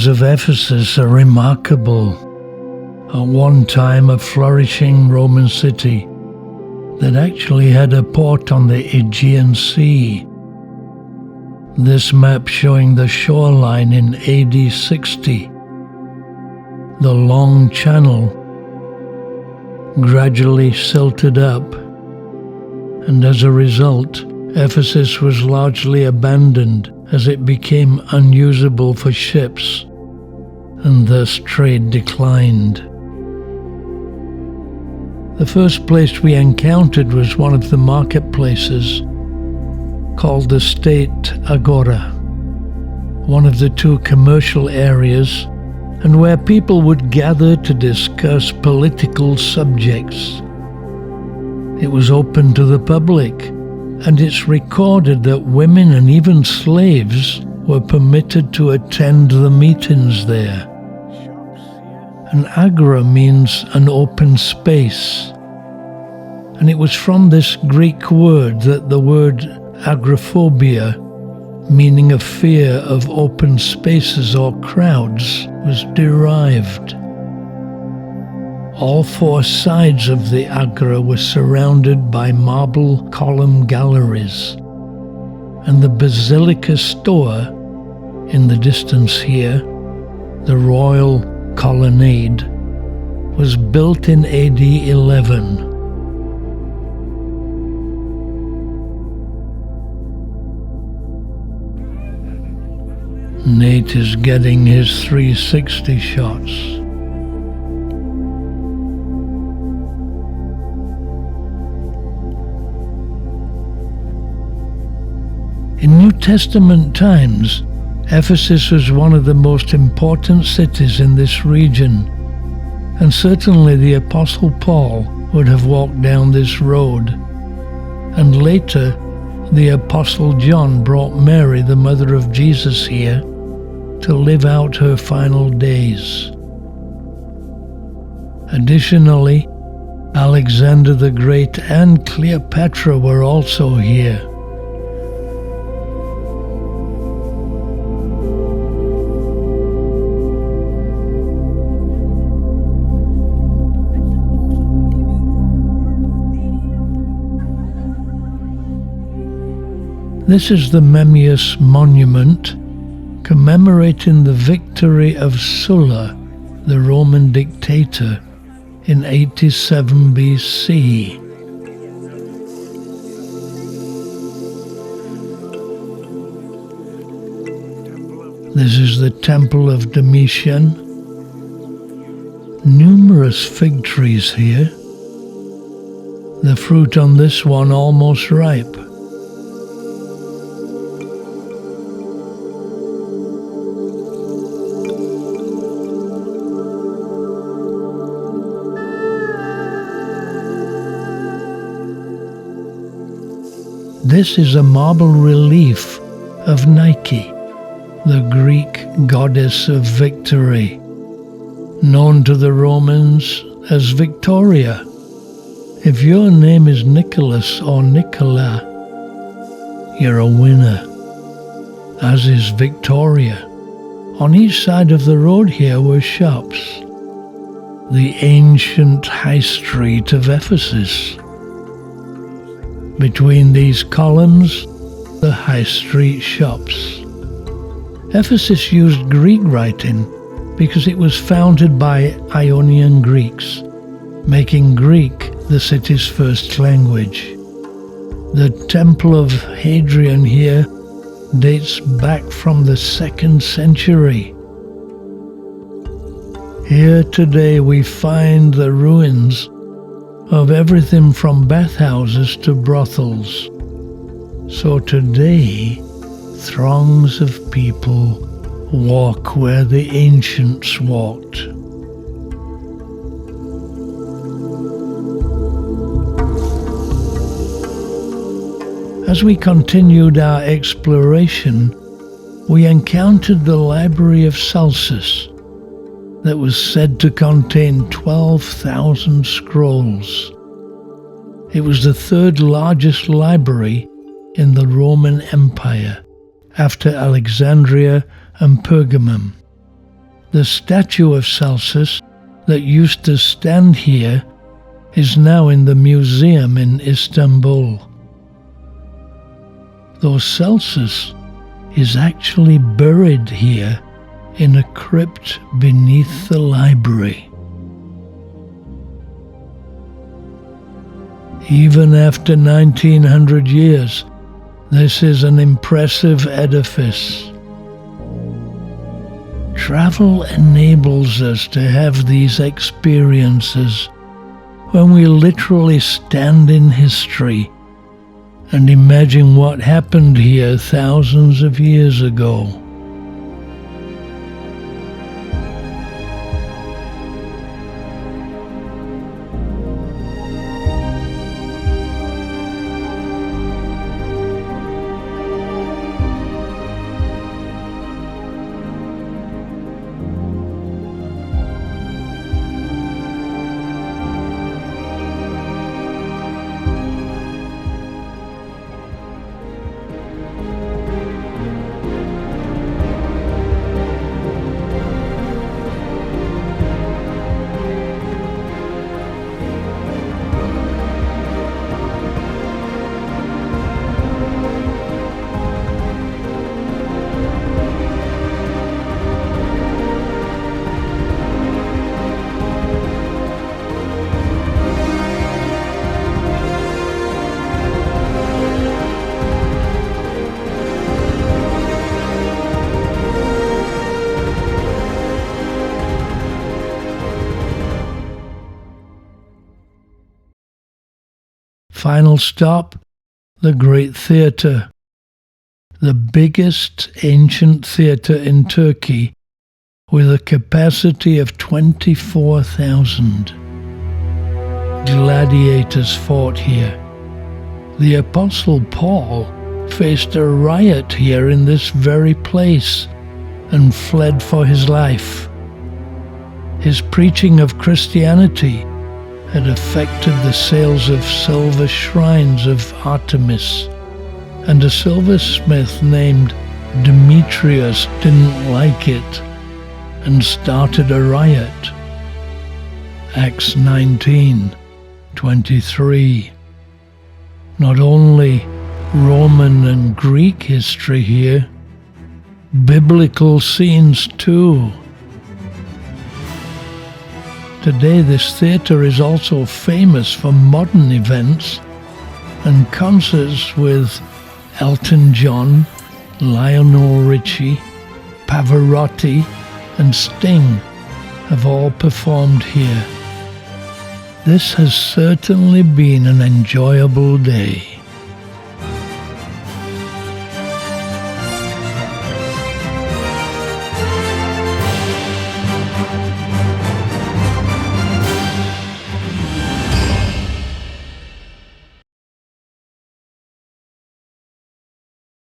ruins of Ephesus are remarkable. At one time a flourishing Roman city that actually had a port on the Aegean Sea. This map showing the shoreline in AD 60. The long channel gradually silted up, and as a result, Ephesus was largely abandoned as it became unusable for ships, and thus trade declined. The first place we encountered was one of the marketplaces called the State Agora, one of the two commercial areas, and where people would gather to discuss political subjects. It was open to the public, and it's recorded that women and even slaves were permitted to attend the meetings there. An agora means an open space, and it was from this Greek word that the word agoraphobia, meaning a fear of open spaces or crowds, was derived. All four sides of the agora were surrounded by marble column galleries, and the Basilica Stoa, in the distance here, the royal colonnade, was built in AD 11. Nate is getting his 360 shots. In New Testament times, Ephesus was one of the most important cities in this region, and certainly the Apostle Paul would have walked down this road, and later the Apostle John brought Mary, the mother of Jesus, here to live out her final days. Additionally, Alexander the Great and Cleopatra were also here. This is the Memmius Monument, commemorating the victory of Sulla, the Roman dictator, in 87 BC. This is the Temple of Domitian. Numerous fig trees here. The fruit on this one almost ripe. This is a marble relief of Nike, the Greek goddess of victory, known to the Romans as Victoria. If your name is Nicholas or Nicola, you're a winner, as is Victoria. On each side of the road here were shops, the ancient high street of Ephesus. Between these columns, the high street shops. Ephesus used Greek writing because it was founded by Ionian Greeks, making Greek the city's first language. The Temple of Hadrian here dates back from the 2nd century. Here today we find the ruins of everything from bathhouses to brothels. So today, throngs of people walk where the ancients walked. As we continued our exploration, we encountered the library of Celsus that was said to contain 12,000 scrolls. It was the 3rd largest library in the Roman Empire, after Alexandria and Pergamum. The statue of Celsus that used to stand here is now in the museum in Istanbul. Though Celsus is actually buried here in a crypt beneath the library. Even after 1900 years, this is an impressive edifice. Travel enables us to have these experiences when we literally stand in history and imagine what happened here thousands of years ago. Final stop, the Great Theatre, the biggest ancient theatre in Turkey with a capacity of 24,000. Gladiators fought here. The Apostle Paul faced a riot here in this very place and fled for his life. His preaching of Christianity had affected the sales of silver shrines of Artemis, and a silversmith named Demetrius didn't like it and started a riot. Acts 19:23. Not only Roman and Greek history here, biblical scenes too. Today this theatre is also famous for modern events and concerts with Elton John, Lionel Richie, Pavarotti and Sting have all performed here. This has certainly been an enjoyable day.